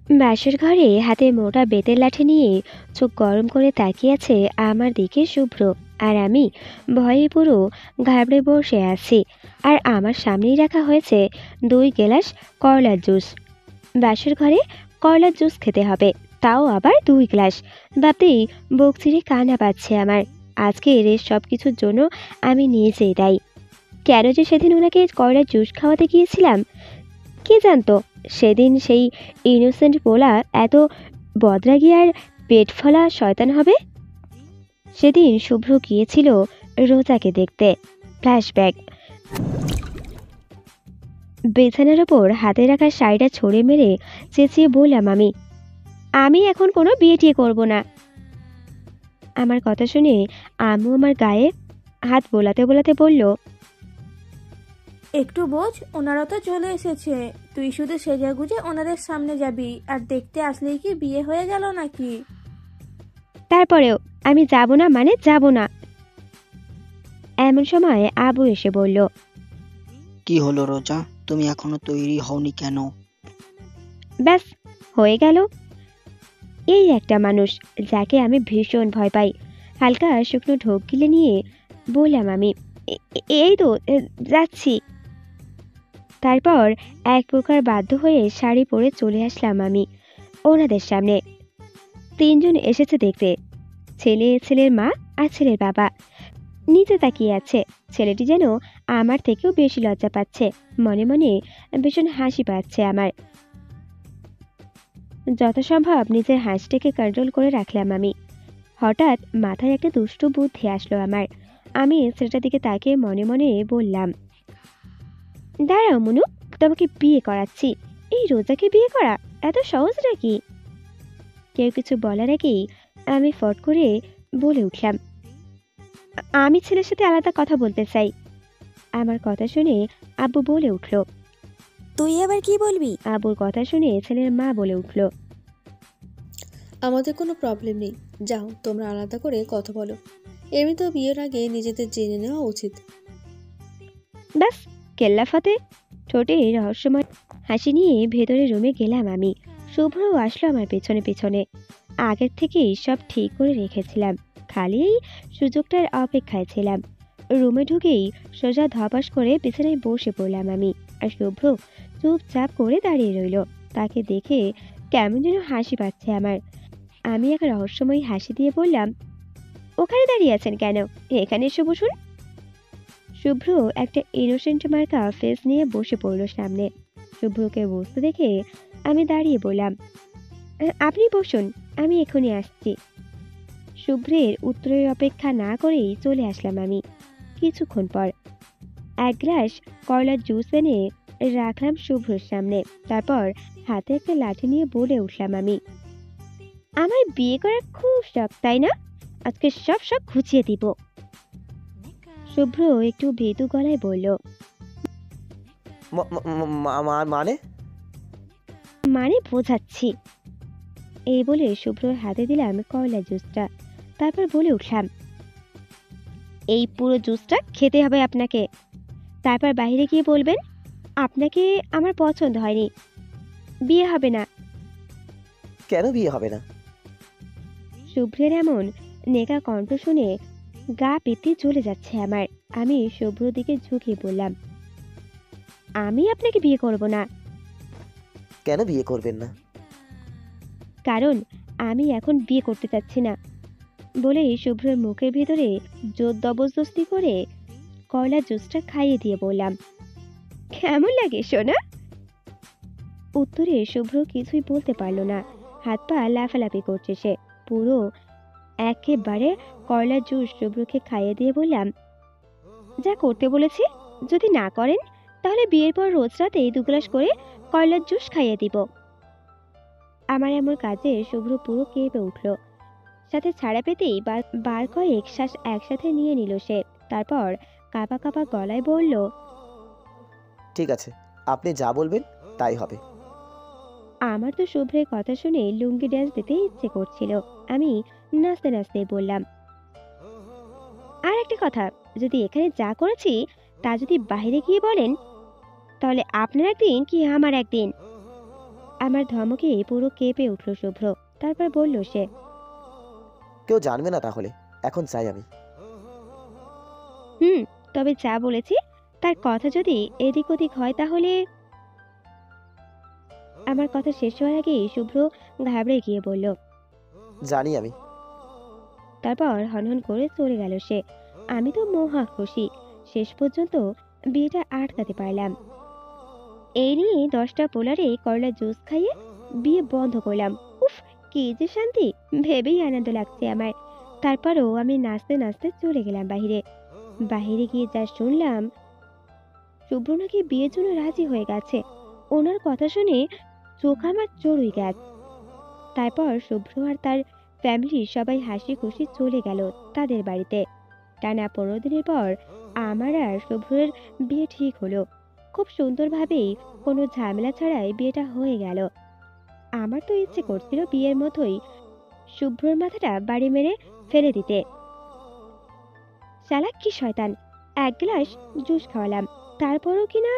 বাসর ঘরে হাতে মোটা বেতের লাঠি নিয়ে চোখ গরম করে তাকিয়ে আছে আমার দিকে শুভ্র। আর আমি ভয়ে পুরো ঘাবড়ে বসে আছি। আর আমার সামনেই রাখা হয়েছে 2 গ্লাস করলার জুস। বাসর ঘরে করলার জুস খেতে হবে, তাও আবার 2 গ্লাস। ভাবতেই বুক চিরে কান্না পাচ্ছে আমার। আজকের এই সব কিছুর জন্য আমি নিজেই দায়ী। কেন যে সেদিন ওনাকে করলার জুস খাওয়াতে গিয়েছিলাম, কে জানতো সেদিন সেই ইনোসেন্ট পোলা এত বদরাগী আর পেট ফলা শয়তান হবে। সেদিন শুভ্র গিয়েছিল রোজাকে দেখতে। ফ্ল্যাশব্যাক। বিছানার ওপর হাতে রাখা শাড়িটা ছড়ে মেরে চেঁচিয়ে বললাম আমি, আমি এখন কোনো বিয়ে টিয়ে করবো না। আমার কথা শুনে আম্মু আমার গায়ে হাত বোলাতে বোলাতে বলল, একটু বোঝ, ওনারা তো চলে এসেছে। তুই শুধু সেজে গুজে ওনাদের সামনে যাবি, আর দেখতে আসলেই কি বিয়ে হয়ে গেল নাকি? তারপরেও আমি যাব না মানে যাব না। এমন সময় আবু এসে বলল, কি হলো রোজা, তুমি এখনো তৈরি হওনি কেন? ব্যাস, হয়ে গেল। এই একটা মানুষ যাকে আমি ভীষণ ভয় পাই। হালকা শুকনো ঢোক গিলে নিয়ে বললাম আমি, এই তো যাচ্ছি। তারপর এক প্রকার বাধ্য হয়ে শাড়ি পরে চলে আসলাম আমি ওনাদের সামনে। 3জন এসেছে দেখতে, ছেলের মা আর ছেলের বাবা। নিচে তাকিয়ে আছে। ছেলেটি যেন আমার থেকেও বেশি লজ্জা পাচ্ছে। মনে মনে ভীষণ হাসি পাচ্ছে আমার। যথাসম্ভব নিজের হাসিটাকে কন্ট্রোল করে রাখলাম আমি। হঠাৎ মাথায় একটা দুষ্টু বুদ্ধি আসলো আমার। আমি ছেলেটার দিকে তাকিয়ে মনে মনে বললাম, দাঁড়াও মনু, তোমাকে বিয়ে করাচ্ছি। এই রোজাকে বিয়ে করা এত সহজ নাকি? কেউ কিছু বলার আগেই আমি ফট করে বলে উঠলাম, আমি ছেলের সাথে আলাদা কথা বলতে চাই। আমার কথা শুনে আব্বু বলে উঠল, তুই এবার কি বলবি? আব্বুর কথা শুনে ছেলের মা বলে উঠল, আমাদের কোনো প্রবলেম নেই, যাও তোমরা আলাদা করে কথা বলো। এমনিতেও বিয়ের আগে নিজেদের জেনে নেওয়া উচিত। ব্যাস, কেল্লা ফতে। ঠোঁটে রহস্যময় হাসি নিয়ে ভেতরে রুমে গেলাম আমি। শুভ্রও আসলো আমার পেছনে পেছনে। আগের থেকেই সব ঠিক করে রেখেছিলাম, খালি এই সুযোগটার অপেক্ষায় ছিলাম। রুমে ঢুকেই সোজা ধপাস করে বিছানায় বসে পড়লাম আমি। আর শুভ্র চুপচাপ করে দাঁড়িয়ে রইল। তাকে দেখে কেমন যেন হাসি পাচ্ছে আমার। আমি এক রহস্যময় হাসি দিয়ে বললাম, ওখানে দাঁড়িয়ে আছেন কেন? এখানে এসে বসুন। শুভ্র একটা ইনোসেন্ট মার্কা ফেস নিয়ে বসে পড়ল সামনে। শুভ্রকে বসতে দেখে আমি দাঁড়িয়ে বললাম, আপনি বসুন, আমি এখনই আসছি। শুভ্রের উত্তরের অপেক্ষা না করেই চলে আসলাম আমি। কিছুক্ষণ পর 1 গ্লাস করলার জুস এনে রাখলাম শুভ্রর সামনে। তারপর হাতে একটা লাঠি নিয়ে বলে উঠলাম আমি, আমার বিয়ে করার খুব শখ তাই না? আজকে সব শখ ঘুচিয়ে দিব। শুভ্র একটু ভীতু গলায় বলল, মানে? মানে বোঝাচ্ছি। এই বলে শুভ্রর হাতে দিলাম করলা জুসটা। তারপর বলে উঠলাম, এই পুরো জুসটা খেতে হবে আপনাকে। তারপর বাইরে গিয়ে বলবেন, আপনাকে আমার পছন্দ হয়নি, বিয়ে হবে না। কেন বিয়ে হবে না? শুভ্রের এমন নেকা কণ্ঠ শুনে গা পেতে চলে যাচ্ছে আমার। আমি শুভ্রর দিকে ঝুঁকিয়ে বললাম, আমি আপনাকে বিয়ে করব না। কেন বিয়ে করবেন না? কারণ আমি এখন বিয়ে করতে চাচ্ছি না। বলেই শুভ্রের মুখের ভিতরে জোর জবরদস্তি করে করলা জুসটা খাইয়ে দিয়ে বললাম, কেমন লাগে সোনা? উত্তরে শুভ্র কিছুই বলতে পারল না। হাত পা লাফালাফি করছে সে। পুরো একেবারে করলা জুস শুভ্রকে খাইয়ে দিয়ে বললাম, যা করতে বলেছি যদি না করেন তাহলে বিয়ের পর রোজ রাতে 2 গ্লাস করে করলার জুস খাইয়ে দিব। আমার এমন কাজে শুভ্র পুরো কেঁপে উঠল। সাথে ছাড়া পেতেই বার কয়েক শ্বাস একসাথে নিয়ে নিল সে। তারপর কাঁপা কাঁপা গলায় বলল, ঠিক আছে, আপনি যা বলবেন তাই হবে। আমার তো শুভ্রের কথা শুনে লুঙ্গি ড্যান্স দিতে ইচ্ছে করছিল। আমি নাচতে নাচতে বললাম, আর একটা কথা, যদি এখানে যা করেছি তা যদি বাইরে গিয়ে বলেন তাহলে আপনার একদিন কি আমার একদিন। আমার ধমকে পুরো কেঁপে উঠল শুভ্র। তারপর বলল সে, কেউ জানবে না তাহলে, এখন চাই আমি। হুম, তবে যা বলেছি তার কথা যদি এদিক ওদিক হয় তাহলে। আমার কথা শেষ হওয়ার আগেই শুভ্র ঘাবড়ে গিয়ে বলল। জানি আমি। তারপর হনহন করে চলে গেল সে। আমি তো মহা খুশি, শেষ পর্যন্ত বিয়েটা আটকাতে পারলাম। এই নিয়ে 10টা পোলারে করলা জুস খাইয়ে বিয়ে বন্ধ করলাম। উফ, কি যে শান্তি, ভেবেই আনন্দ লাগছে আমার। তারপরও আমি নাচতে নাচতে চলে গেলাম বাহিরে। বাহিরে গিয়ে যা শুনলাম, শুভ্র নাকি বিয়ের জন্য রাজি হয়ে গেছে। ওনার কথা শুনে চোখ আমার চড়ুই গাছ। তারপর শুভ্র আর তার ফ্যামিলির সবাই হাসি খুশি চলে গেল তাদের বাড়িতে। টানা 15 দিনের পর আমার আর শুভ্রের বিয়ে ঠিক হলো। খুব সুন্দরভাবেই, কোনো ঝামেলা ছাড়াই বিয়েটা হয়ে গেল। আমার তো ইচ্ছে করছিল বিয়ের মতোই শুভ্রর মাথাটা বাড়ি মেরে ফেলে দিতে। শালা কি শয়তান, এক গ্লাস জুস খাওয়ালাম, তারপরও কিনা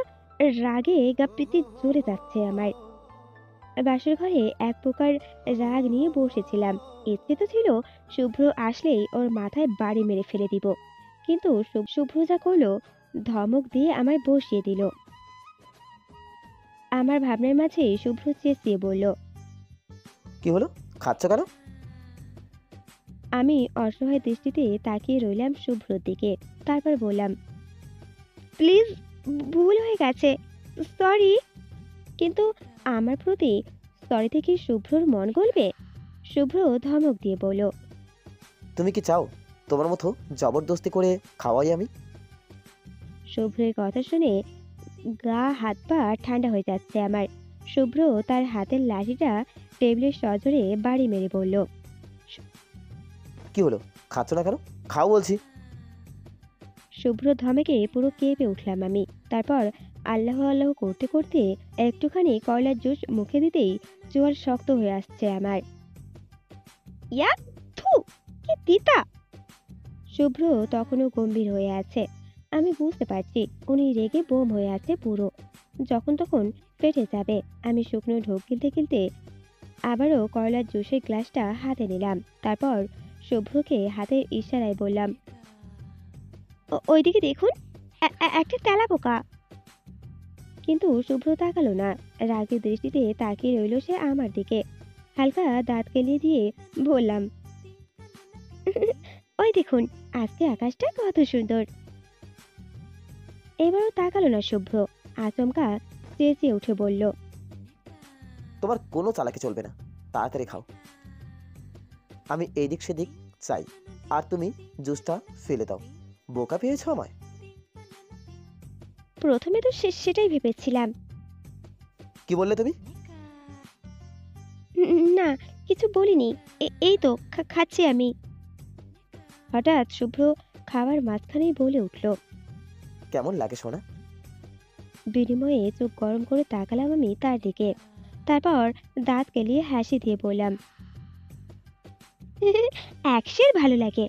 রাগে গাপ্পিতে জ্বলে যাচ্ছে আমার। বাসর ঘরে এক প্রকার রাগ নিয়ে বসেছিলাম। ইচ্ছে তো ছিল শুভ্র আসলেই ওর মাথায় বাড়ি মেরে ফেলে দিব, কিন্তু শুভ্র যা করলো, ধমক দিয়ে আমায় বসিয়ে দিল। আমার ভাবনার মাঝে শুভ্র চেঁচিয়ে বলল। কি হলো, খাচ্ছ কেন? আমি অসহায় দৃষ্টিতে তাকিয়ে রইলাম শুভ্রর দিকে। তারপর বললাম, প্লিজ, ভুল হয়ে গেছে, সরি। কিন্তু আমার প্রতি সরিতে কি শুভ্রর মন গলবে? শুভ্র ধমক দিয়ে বলল। তুমি কি চাও তোমার মতো জবরদস্তি করে খাওয়াই আমি? শুভ্রের কথা শুনে গা হাত পা ঠান্ডা হয়ে যাচ্ছে আমার। শুভ্র তার হাতের লাঠিটা টেবিলের সজোরে বাড়ি মেরে বলল। কি হলো, খাচ্ছ না কেন? খাও বলছি। শুভ্র ধমকে পুরো কেঁপে উঠলাম আমি। তারপর আল্লাহ আল্লাহ করতে করতে একটুখানি কয়লার জুস মুখে দিতেই জোয়ার শক্ত হয়ে আসছে আমার। ইয়া, থু, কি তিতা! শুভ্র তখনও গম্ভীর হয়ে আছে। আমি বুঝতে পারছি উনি রেগে বোম হয়ে আছে পুরো, যখন তখন ফেটে যাবে। আমি শুকনো ঢোক গিলতে গিলতে আবারও কয়লার জুসের গ্লাসটা হাতে নিলাম। তারপর শুভ্রকে হাতের ইশারায় বললাম, ওইদিকে দেখুন, একটা তেলা পোকা। কিন্তু শুভ্র তাকালো না, রাগের দৃষ্টিতে তাকিয়ে রইল সে আমার দিকে। হালকা দাঁত কেলিয়ে দিয়ে বললাম, ওই দেখুন, আজকে আকাশটা কত সুন্দর। এবারও তাকালো না শুভ্র, আচমকা চেঁচিয়ে উঠে বলল, তোমার কোনো চালাকি চলবে না, তাড়াতাড়ি খাও। আমি এদিক সেদিক চাই, আর তুমি জুসটা ফেলে দাও। বোকা পেয়েছো আমায়? প্রথমে তো সেটাই ভেবেছিলাম। কি বললে তুমি? না, কিছু বলিনি, এই তো খাচ্ছি আমি। হঠাৎ শুভ্র খাওয়ার মাঝখানেই বলে উঠল। কেমন লাগে সোনা? বিনিময়ে চোখ গরম করে তাকালাম আমি তার দিকে। তারপর দাঁত কেলিয়ে হাসি দিয়ে বললাম, একশের ভালো লাগে।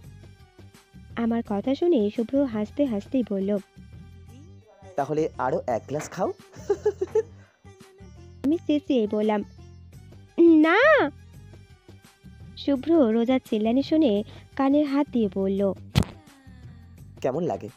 আমার কথা শুনে শুভ্র হাসতে হাসতেই বলল, তাহলে আরো এক গ্লাস খাও। আমি চেঁচিয়ে বললাম, না। শুভ্র রোজার চিল্লানি শুনে কানের হাত দিয়ে বলল, কেমন লাগে?